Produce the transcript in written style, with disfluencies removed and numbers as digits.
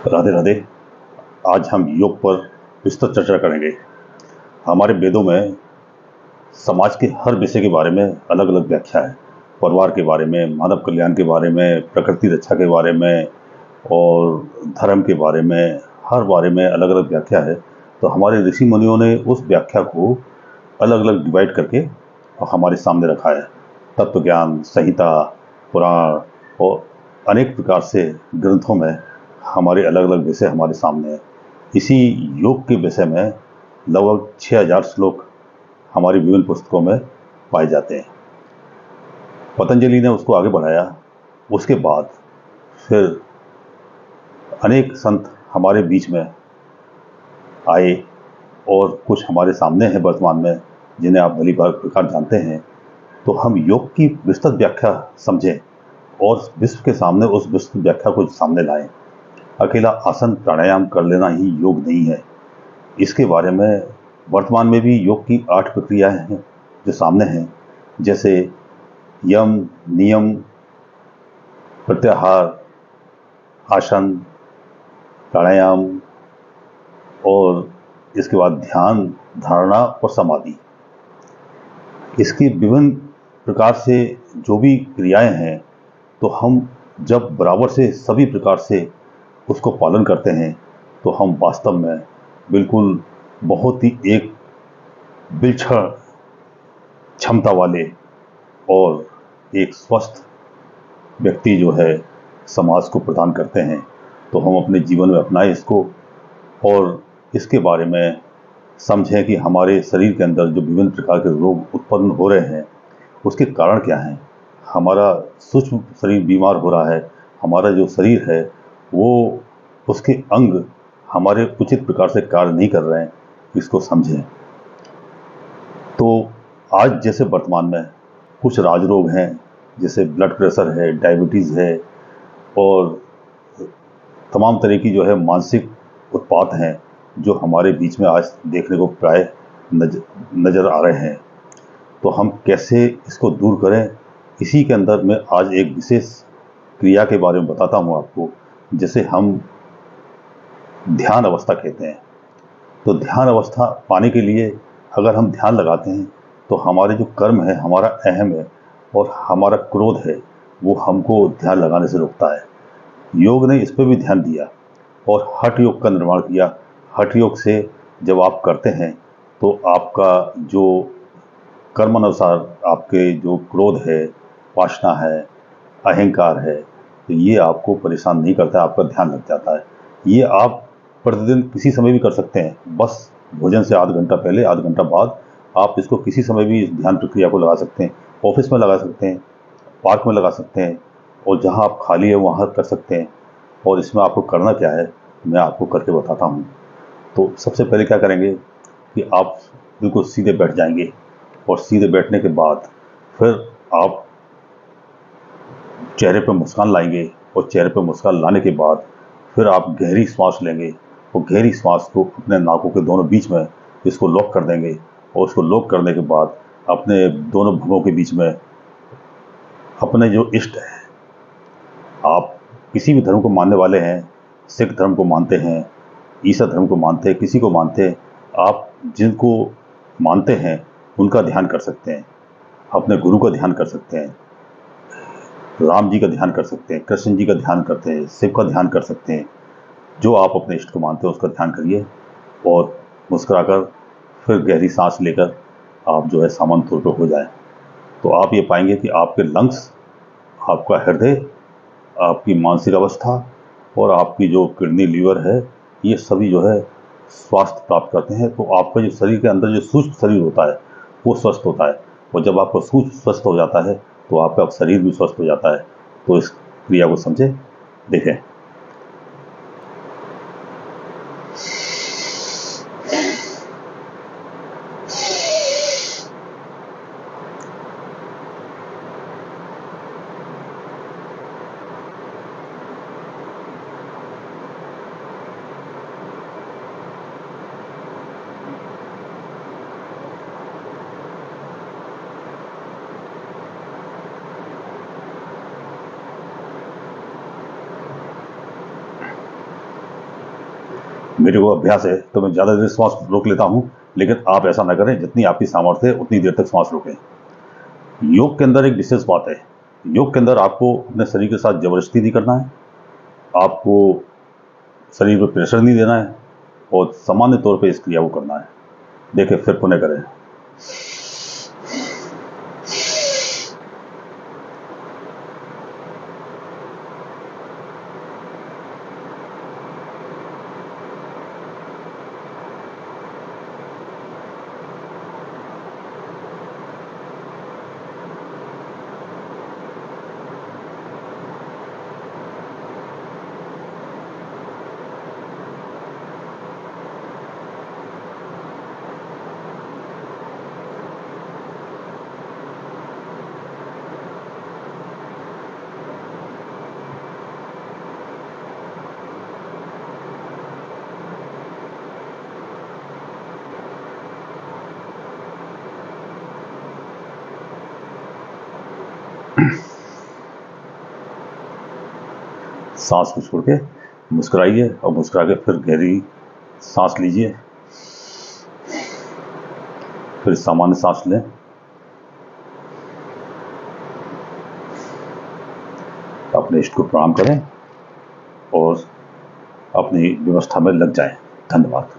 राधे राधे। आज हम योग पर विस्तृत चर्चा करेंगे। हमारे वेदों में समाज के हर विषय के बारे में अलग अलग व्याख्या है। परिवार के बारे में, मानव कल्याण के बारे में, प्रकृति रक्षा के बारे में और धर्म के बारे में, हर बारे में अलग अलग व्याख्या है। तो हमारे ऋषि मुनियों ने उस व्याख्या को अलग अलग डिवाइड करके हमारे सामने रखा है। तत्व ज्ञान, संहिता, पुराण और अनेक प्रकार से ग्रंथों में हमारे अलग अलग विषय हमारे सामने हैं। इसी योग के विषय में लगभग 6000 श्लोक हमारी विभिन्न पुस्तकों में पाए जाते हैं। पतंजलि ने उसको आगे बढ़ाया। उसके बाद फिर अनेक संत हमारे बीच में आए और कुछ हमारे सामने हैं वर्तमान में, जिन्हें आप भली प्रकार जानते हैं। तो हम योग की विस्तृत व्याख्या समझें और विश्व के सामने उस विस्तृत व्याख्या को सामने लाएं। अकेला आसन प्राणायाम कर लेना ही योग नहीं है। इसके बारे में वर्तमान में भी योग की 8 प्रक्रियाएं हैं जो सामने हैं, जैसे यम, नियम, प्रत्याहार, आसन, प्राणायाम और इसके बाद ध्यान, धारणा और समाधि। इसकी विभिन्न प्रकार से जो भी क्रियाएं हैं, तो हम जब बराबर से सभी प्रकार से उसको पालन करते हैं तो हम वास्तव में बिल्कुल बहुत ही एक विलक्षण क्षमता वाले और एक स्वस्थ व्यक्ति जो है समाज को प्रदान करते हैं। तो हम अपने जीवन में अपनाएं इसको और इसके बारे में समझें कि हमारे शरीर के अंदर जो विभिन्न प्रकार के रोग उत्पन्न हो रहे हैं उसके कारण क्या हैं। हमारा सूक्ष्म शरीर बीमार हो रहा है, हमारा जो शरीर है वो उसके अंग हमारे उचित प्रकार से कार्य नहीं कर रहे हैं, इसको समझें। तो आज जैसे वर्तमान में कुछ राजरोग हैं, जैसे ब्लड प्रेशर है, डायबिटीज़ है और तमाम तरह की जो है मानसिक उत्पात हैं जो हमारे बीच में आज देखने को प्राय नज़र आ रहे हैं। तो हम कैसे इसको दूर करें, इसी के अंदर मैं आज एक विशेष क्रिया के बारे में बताता हूँ आपको, जिसे हम ध्यान अवस्था कहते हैं। तो ध्यान अवस्था पाने के लिए अगर हम ध्यान लगाते हैं तो हमारे जो कर्म है, हमारा अहम है और हमारा क्रोध है, वो हमको ध्यान लगाने से रोकता है। योग ने इस पर भी ध्यान दिया और हठ योग का निर्माण किया। हठ योग से जब आप करते हैं तो आपका जो कर्म अनुसार आपके जो क्रोध है, वासना है, अहंकार है, तो ये आपको परेशान नहीं करता, आपका ध्यान लग जाता है। ये आप प्रतिदिन किसी समय भी कर सकते हैं। बस भोजन से आध घंटा पहले, आध घंटा बाद आप इसको किसी समय भी इस ध्यान प्रक्रिया को लगा सकते हैं। ऑफिस में लगा सकते हैं, पार्क में लगा सकते हैं और जहाँ आप खाली है वहाँ कर सकते हैं। और इसमें आपको करना क्या है, मैं आपको करके बताता हूँ। तो सबसे पहले क्या करेंगे कि आप बिल्कुल सीधे बैठ जाएंगे और सीधे बैठने के बाद फिर आप चेहरे पर मुस्कान लाएंगे और चेहरे पर मुस्कान लाने के बाद फिर आप गहरी सांस लेंगे और गहरी सांस को अपने नाकों के दोनों बीच में इसको लॉक कर देंगे और उसको लॉक करने के बाद अपने दोनों भुवों के बीच में अपने जो इष्ट है, आप किसी भी धर्म को मानने वाले हैं, सिख धर्म को मानते हैं, ईसा धर्म को मानते हैं, किसी को मानते हैं, आप जिनको मानते हैं उनका ध्यान कर सकते हैं। अपने गुरु का ध्यान कर सकते हैं, राम जी का ध्यान कर सकते हैं, कृष्ण जी का ध्यान करते हैं, शिव का ध्यान कर सकते हैं। जो आप अपने इष्ट को मानते हैं उसका ध्यान करिए और मुस्कुराकर फिर गहरी सांस लेकर आप जो है सामान्य तौर पर हो जाए। तो आप ये पाएंगे कि आपके लंग्स, आपका हृदय, आपकी मानसिक अवस्था और आपकी जो किडनी, लीवर है, ये सभी जो है स्वास्थ्य प्राप्त करते हैं। तो आपका जो शरीर के अंदर जो सूक्ष्म शरीर होता है वो स्वस्थ होता है और जब आपका सूक्ष्म स्वस्थ हो जाता है तो आपका शरीर भी स्वस्थ हो जाता है। तो इस क्रिया को समझें, देखें। मेरे को अभ्यास है तो मैं ज़्यादा देर श्वास रोक लेता हूँ, लेकिन आप ऐसा ना करें, जितनी आपकी सामर्थ्य है उतनी देर तक श्वास रोकें। योग के अंदर एक विशेष बात है, योग के अंदर आपको अपने शरीर के साथ जबरदस्ती नहीं करना है, आपको शरीर पर प्रेशर नहीं देना है और सामान्य तौर पे इस क्रिया को करना है। देखिए, फिर पुनः करें। सांस को छोड़ के मुस्कुराइए और मुस्कुरा के फिर गहरी सांस लीजिए, फिर सामान्य सांस लें। अपने इष्ट को प्रणाम करें और अपनी व्यवस्था में लग जाएं। धन्यवाद।